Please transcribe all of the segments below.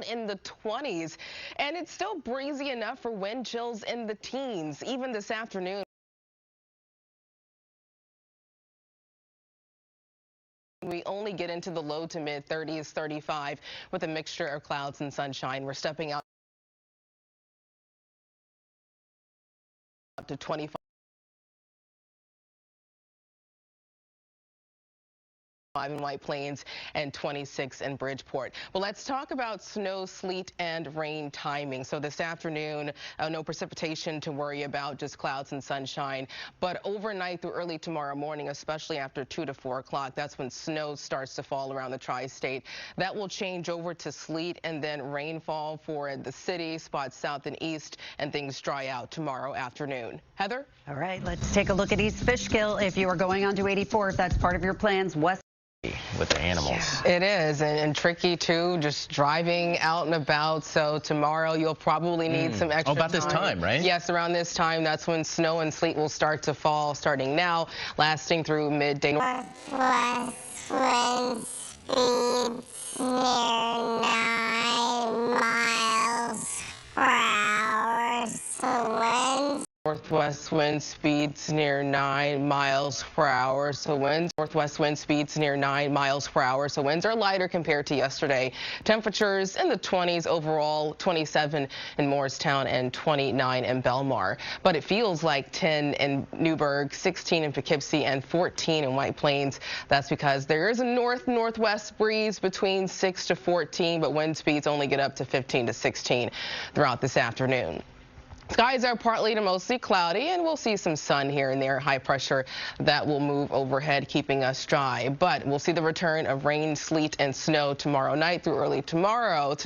down in the 20s. And it's still breezy enough for wind chills in the teens. Even this afternoon, we only get into the low to mid 30s, 35 with a mixture of clouds and sunshine. We're stepping out to 25. In White Plains and 26 in Bridgeport. Well, let's talk about snow, sleet, and rain timing. So this afternoon, no precipitation to worry about, just clouds and sunshine. But overnight through early tomorrow morning, especially after 2 to 4 o'clock, that's when snow starts to fall around the tri-state. That will change over to sleet and then rainfall for the city, spots south and east, and things dry out tomorrow afternoon. Heather? All right, let's take a look at East Fishkill. If you are going onto 84, if that's part of your plans, west with the animals. Yeah. It is, and tricky too, just driving out and about. So tomorrow you'll probably need some extra about this time, right? Yes, around this time. That's when snow and sleet will start to fall, starting now, lasting through midday. Northwest wind speeds near 9 miles per hour. So winds. Northwest wind speeds near 9 miles per hour. So northwest wind speeds near 9 miles per hour. So winds are lighter compared to yesterday. Temperatures in the 20s overall, 27 in Morristown and 29 in Belmar. But it feels like 10 in Newburgh, 16 in Poughkeepsie, and 14 in White Plains. That's because there is a northwest breeze between 6 to 14, but wind speeds only get up to 15 to 16 throughout this afternoon. Skies are partly to mostly cloudy, and we'll see some sun here and there. High pressure that will move overhead, keeping us dry. But we'll see the return of rain, sleet, and snow tomorrow night through early tomorrow.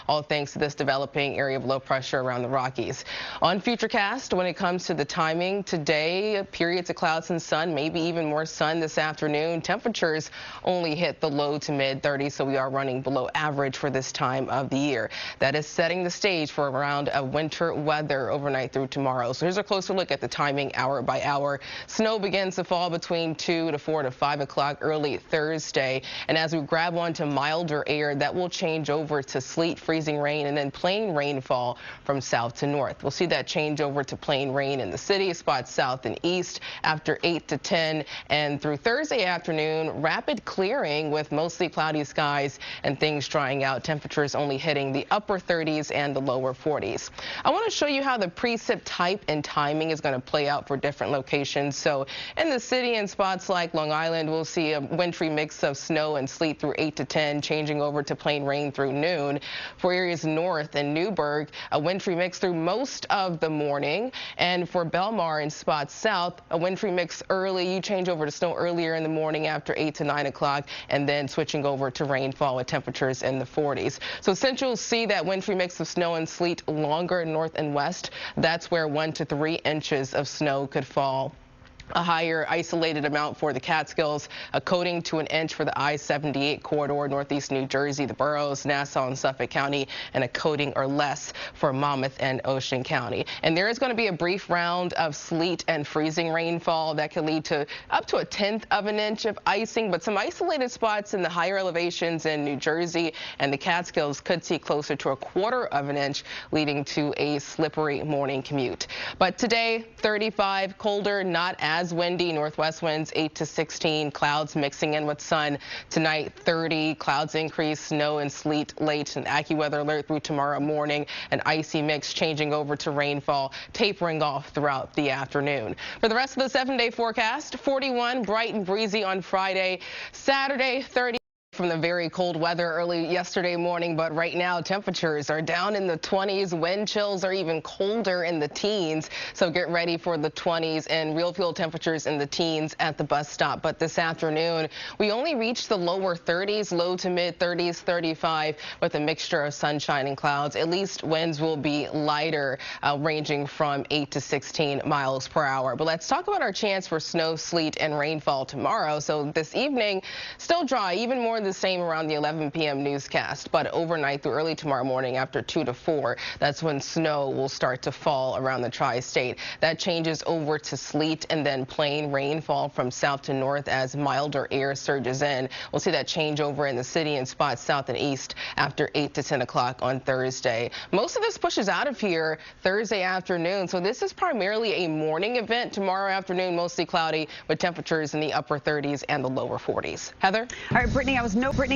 All thanks to this developing area of low pressure around the Rockies. On Futurecast, when it comes to the timing, today, periods of clouds and sun, maybe even more sun this afternoon. Temperatures only hit the low to mid 30s, so we are running below average for this time of the year. That is setting the stage for a round of winter weather overnight through tomorrow. So here's a closer look at the timing hour by hour. Snow begins to fall between 2 to 4 to 5 o'clock early Thursday. And as we grab onto milder air, that will change over to sleet, freezing rain, and then plain rainfall from south to north. We'll see that change over to plain rain in the city, spots south and east after 8 to 10. And through Thursday afternoon, rapid clearing with mostly cloudy skies and things drying out. Temperatures only hitting the upper 30s and the lower 40s. I want to show you how the precip type and timing is going to play out for different locations. So in the city and spots like Long Island, we'll see a wintry mix of snow and sleet through 8 to 10, changing over to plain rain through noon. For areas north and Newburgh, a wintry mix through most of the morning. And for Belmar and spots south, a wintry mix early. You change over to snow earlier in the morning after 8 to 9 o'clock, and then switching over to rainfall with temperatures in the 40s. So since you'll see that wintry mix of snow and sleet longer north and west, that's where 1 to 3 inches of snow could fall. A higher isolated amount for the Catskills, a coating to 1 inch for the I-78 corridor, northeast New Jersey, the boroughs, Nassau and Suffolk County, and a coating or less for Monmouth and Ocean County. And there is going to be a brief round of sleet and freezing rainfall that could lead to up to 1/10 of an inch of icing, but some isolated spots in the higher elevations in New Jersey and the Catskills could see closer to 1/4 of an inch, leading to a slippery morning commute. But today, 35, colder, not as windy, northwest winds 8 to 16, clouds mixing in with sun. Tonight 30, clouds increase, snow and sleet late, an AccuWeather alert through tomorrow morning, an icy mix changing over to rainfall, tapering off throughout the afternoon. For the rest of the 7-day forecast, 41, bright and breezy on Friday, Saturday 30. From the very cold weather early yesterday morning, but right now temperatures are down in the 20s. Wind chills are even colder in the teens, so get ready for the 20s and real fuel temperatures in the teens at the bus stop. But this afternoon, we only reached the lower 30s, low to mid 30s, 35 with a mixture of sunshine and clouds. At least winds will be lighter, ranging from 8 to 16 miles per hour. But let's talk about our chance for snow, sleet, and rainfall tomorrow. So this evening, still dry, even more the same around the 11 p.m. newscast, but overnight through early tomorrow morning after 2 to 4, that's when snow will start to fall around the tri-state. That changes over to sleet and then plain rainfall from south to north as milder air surges in. We'll see that change over in the city in spots south and east after 8 to 10 o'clock on Thursday. Most of this pushes out of here Thursday afternoon, so this is primarily a morning event. Tomorrow afternoon, mostly cloudy with temperatures in the upper 30s and the lower 40s. Heather? All right, Brittany, I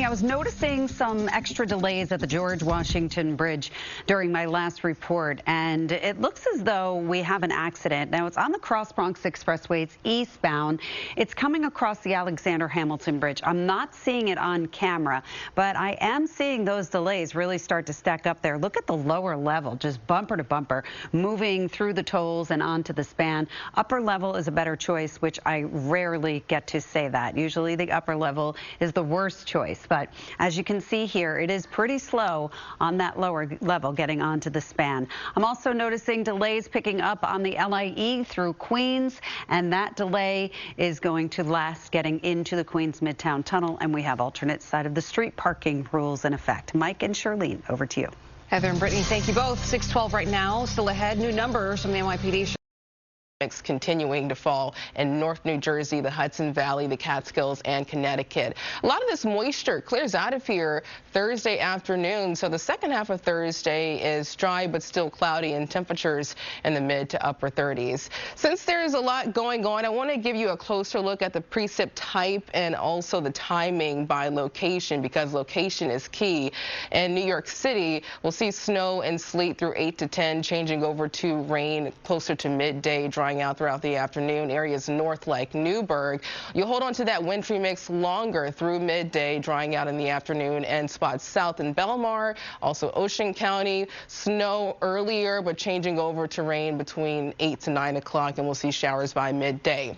was noticing some extra delays at the George Washington Bridge during my last report, and it looks as though we have an accident. Now, it's on the Cross Bronx Expressway. It's eastbound. It's coming across the Alexander Hamilton Bridge. I'm not seeing it on camera, but I am seeing those delays really start to stack up there. Look at the lower level, just bumper to bumper, moving through the tolls and onto the span. Upper level is a better choice, which I rarely get to say that. Usually the upper level is the worst choice, but as you can see here, it is pretty slow on that lower level getting onto the span. I'm also noticing delays picking up on the LIE through Queens, and that delay is going to last getting into the Queens Midtown Tunnel, and we have alternate side of the street parking rules in effect. Mike and Charlene, over to you. Heather and Brittany, thank you both. 6:12 right now, still ahead. New numbers from the NYPD. Continuing to fall in North New Jersey, the Hudson Valley, the Catskills, and Connecticut. A lot of this moisture clears out of here Thursday afternoon, so the second half of Thursday is dry but still cloudy and temperatures in the mid to upper 30s. Since there's a lot going on, I want to give you a closer look at the precip type and also the timing by location, because location is key. In New York City, we'll see snow and sleet through 8 to 10, changing over to rain closer to midday, drying out throughout the afternoon. Areas north like Newburgh, you'll hold on to that wintry mix longer through midday, drying out in the afternoon, and spots south in Belmar, also Ocean County, snow earlier but changing over to rain between 8 to 9 o'clock, and we'll see showers by midday.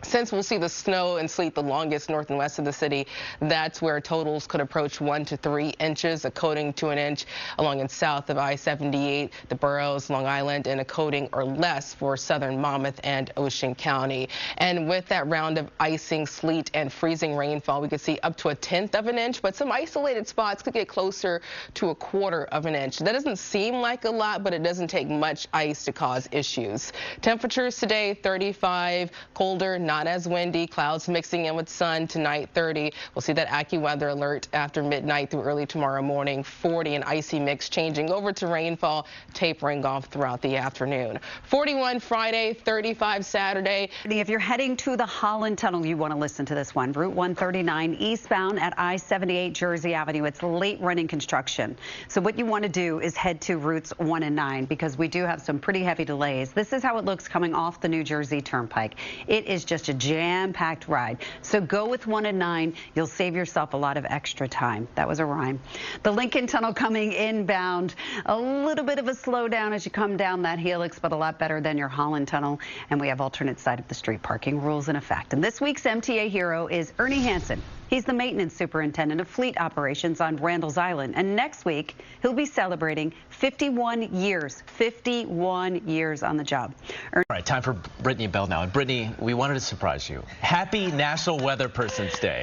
Since we'll see the snow and sleet the longest north and west of the city, that's where totals could approach 1 to 3 inches, a coating to an inch along and south of I-78, the boroughs, Long Island, and a coating or less for southern Monmouth and Ocean County. And with that round of icing, sleet, and freezing rainfall, we could see up to 1/10 of an inch, but some isolated spots could get closer to 1/4 of an inch. That doesn't seem like a lot, but it doesn't take much ice to cause issues. Temperatures today, 35, colder, not as windy, clouds mixing in with sun. Tonight, 30. We'll see that AccuWeather alert after midnight through early tomorrow morning. 40, an icy mix changing over to rainfall, tapering off throughout the afternoon. 41 Friday, 35 Saturday. If you're heading to the Holland Tunnel, you want to listen to this one. Route 139 eastbound at I-78 Jersey Avenue. It's late running construction. So what you want to do is head to routes 1 and 9, because we do have some pretty heavy delays. This is how it looks coming off the New Jersey Turnpike. It is just a jam-packed ride. So go with 1 and 9. You'll save yourself a lot of extra time. That was a rhyme. The Lincoln Tunnel coming inbound. A little bit of a slowdown as you come down that helix, but a lot better than your Holland Tunnel. And we have alternate side of the street parking rules in effect. And this week's MTA hero is Ernie Hansen. He's the maintenance superintendent of fleet operations on Randall's Island. And next week, he'll be celebrating 51 years. 51 years on the job. All right, time for Brittany Bell now. And Brittany, we wanted to surprise you. Happy National Weather Person's Day.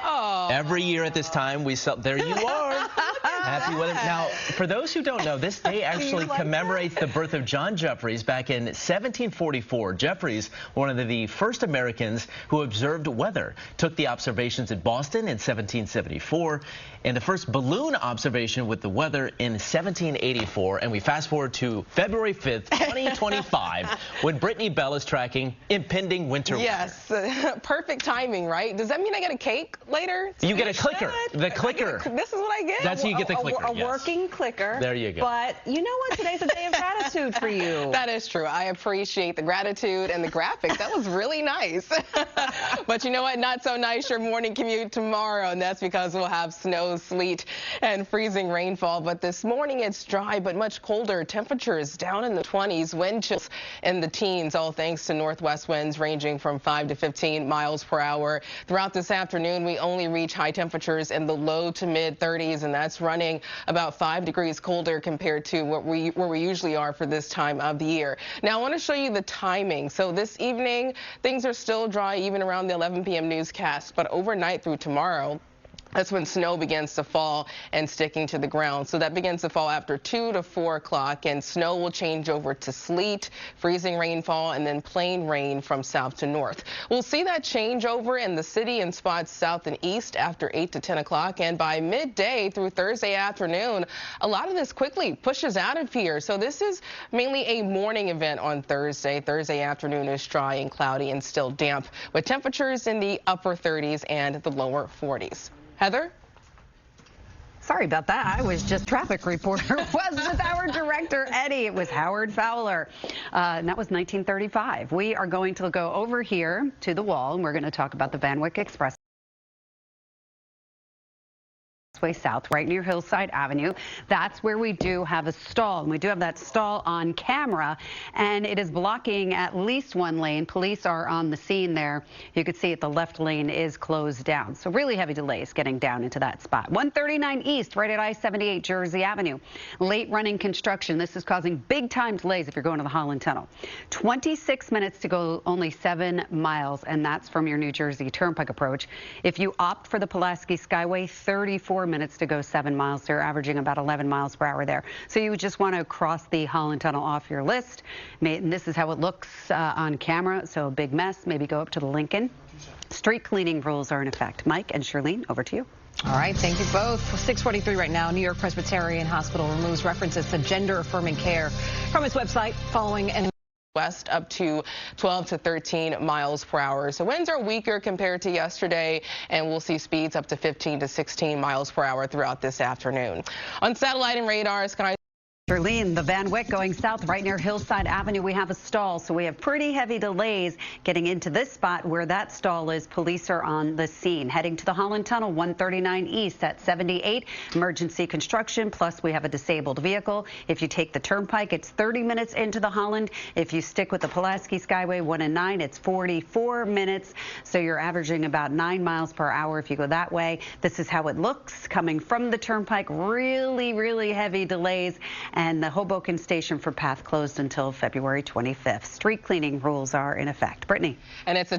Oh. Every year at this time, there you are. Happy weather. Now, for those who don't know, this day actually commemorates the birth of John Jeffries back in 1744. Jeffries, one of the first Americans who observed weather, took the observations in Boston in 1774, and the first balloon observation with the weather in 1784. And we fast forward to February 5th, 2025, when Brittany Bell is tracking impending winter weather. Yes, perfect timing, right? Does that mean I get a cake later? You get a clicker. The clicker. This is what I get? That's how you get the clicker. A working clicker. There you go. But you know what? Today's a day of gratitude for you. That is true. I appreciate the gratitude and the graphics. That was really nice. But you know what? Not so nice your morning commute tomorrow, and that's because we'll have snow, sleet, and freezing rainfall. But this morning it's dry but much colder. Temperatures down in the 20s, wind chills in the teens, all thanks to northwest winds ranging from 5 to 15 miles per hour. Throughout this afternoon, we only reach high temperatures in the low to mid 30s, and that's running about 5 degrees colder compared to where we usually are for this time of the year. Now, I want to show you the timing. So this evening, things are still dry even around the 11 p.m. newscast, but overnight through tomorrow, That's when snow begins to fall and sticking to the ground. So that begins to fall after 2 to 4 o'clock, and snow will change over to sleet, freezing rainfall, and then plain rain from south to north. We'll see that change over in the city in spots south and east after 8 to 10 o'clock, and by midday through Thursday afternoon, a lot of this quickly pushes out of here. So this is mainly a morning event on Thursday. Thursday afternoon is dry and cloudy and still damp, with temperatures in the upper 30s and the lower 40s. Heather? Sorry about that. I was just traffic reporter was with our director, Eddie. It was Howard Fowler. And that was 1935. We are going to go over here to the wall, and we're going to talk about the Van Wyck Express. South, right near Hillside Avenue. That's where we do have a stall, and we do have that stall on camera, and it is blocking at least one lane. Police are on the scene there. You can see it, the left lane is closed down, so really heavy delays getting down into that spot. 139 East, right at I-78 Jersey Avenue. Late running construction. This is causing big time delays if you're going to the Holland Tunnel. 26 minutes to go, only 7 miles, and that's from your New Jersey Turnpike approach. If you opt for the Pulaski Skyway, 34 minutes to go 7 miles. They're averaging about 11 miles per hour there. So you would just want to cross the Holland Tunnel off your list. And this is how it looks on camera. So a big mess. Maybe go up to the Lincoln. Street cleaning rules are in effect. Mike and Charlene, over to you. All right, thank you both. 6:43 right now. New York Presbyterian Hospital removes references to gender-affirming care from its website following an west up to 12 to 13 miles per hour. So winds are weaker compared to yesterday, and we'll see speeds up to 15 to 16 miles per hour throughout this afternoon. On satellite and radar, skies. Charlene, the Van Wyck going south right near Hillside Avenue. We have a stall, so we have pretty heavy delays getting into this spot where that stall is. Police are on the scene. Heading to the Holland Tunnel, 139 East at 78. Emergency construction, plus we have a disabled vehicle. If you take the Turnpike, it's 30 minutes into the Holland. If you stick with the Pulaski Skyway 1 and 9, it's 44 minutes. So you're averaging about 9 miles per hour if you go that way. This is how it looks coming from the Turnpike. Really, really heavy delays. And the Hoboken station for Path closed until February 25th. Street cleaning rules are in effect. Brittany. And it's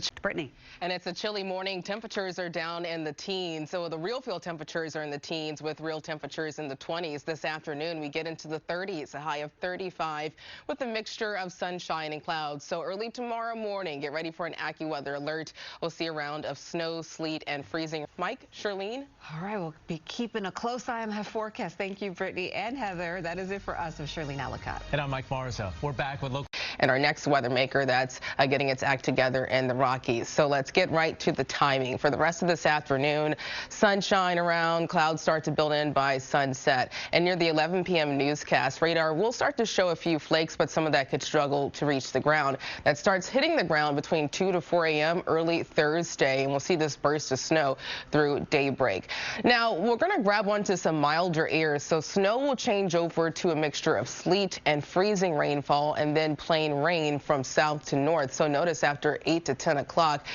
a chilly morning. Temperatures are down in the teens. So the real field temperatures are in the teens with real temperatures in the 20s. This afternoon we get into the 30s, a high of 35 with a mixture of sunshine and clouds. So early tomorrow morning, get ready for an AccuWeather alert. We'll see a round of snow, sleet, and freezing. Mike, Charlene? All right, we'll be keeping a close eye on that forecast. Thank you, Brittany and Heather. That is it for us. Of Charlene Ellicott. And I'm Mike Marzo. We're back with local. And our next weather maker that's getting its act together in the Rockies. So let's get right to the timing. For the rest of this afternoon, sunshine around, clouds start to build in by sunset. And near the 11 p.m. newscast, radar will start to show a few flakes, but some of that could struggle to reach the ground. That starts hitting the ground between 2 to 4 a.m. early Thursday, and we'll see this burst of snow through daybreak. Now, we're going to grab onto some milder air, so snow will change over to a mixture of sleet and freezing rainfall, and then plain rain from south to north. So notice after 8 to 10 o'clock,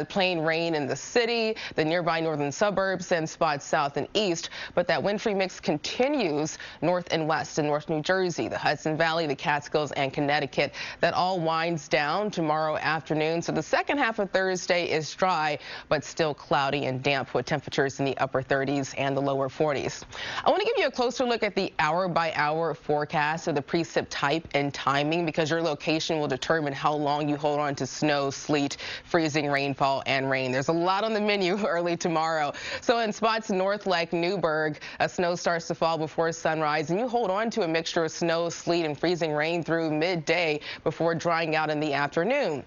plain rain in the city, the nearby northern suburbs, and spots south and east. But that wintry mix continues north and west in North New Jersey, the Hudson Valley, the Catskills, and Connecticut. That all winds down tomorrow afternoon. So the second half of Thursday is dry, but still cloudy and damp with temperatures in the upper 30s and the lower 40s. I want to give you a closer look at the hour-by-hour forecast of the precip type and timing, because your location will determine how long you hold on to snow, sleet, freezing rainfall, and rain. There's a lot on the menu early tomorrow. So in spots north like Newburgh, snow starts to fall before sunrise, and you hold on to a mixture of snow, sleet, and freezing rain through midday before drying out in the afternoon.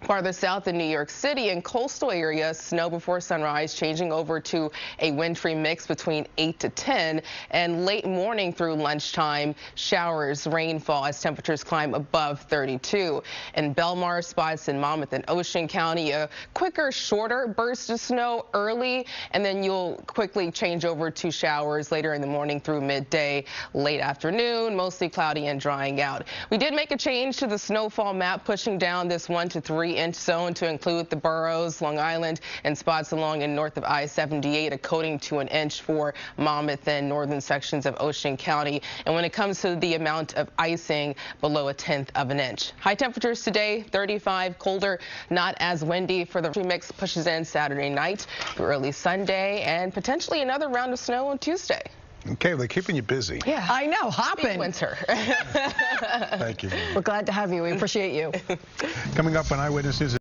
Farther south in New York City and coastal areas, snow before sunrise, changing over to a wintry mix between 8 to 10, and late morning through lunchtime, showers, rainfall as temperatures climb above 32. In Belmar, spots in Monmouth and Ocean County, a quicker, shorter burst of snow early, and then you'll quickly change over to showers later in the morning through midday, late afternoon, mostly cloudy and drying out. We did make a change to the snowfall map, pushing down this 1 to 3 3-inch zone to include the boroughs, Long Island, and spots along and north of I-78, a coating to an inch for Monmouth and northern sections of Ocean County. And when it comes to the amount of icing, below 1/10 of an inch. High temperatures today, 35, colder, not as windy for the mix pushes in Saturday night through early Sunday, and potentially another round of snow on Tuesday. Okay, they're keeping you busy. Yeah, I know, hopping. Winter. Thank you. We're glad to have you. We appreciate you. Coming up on Eyewitnesses.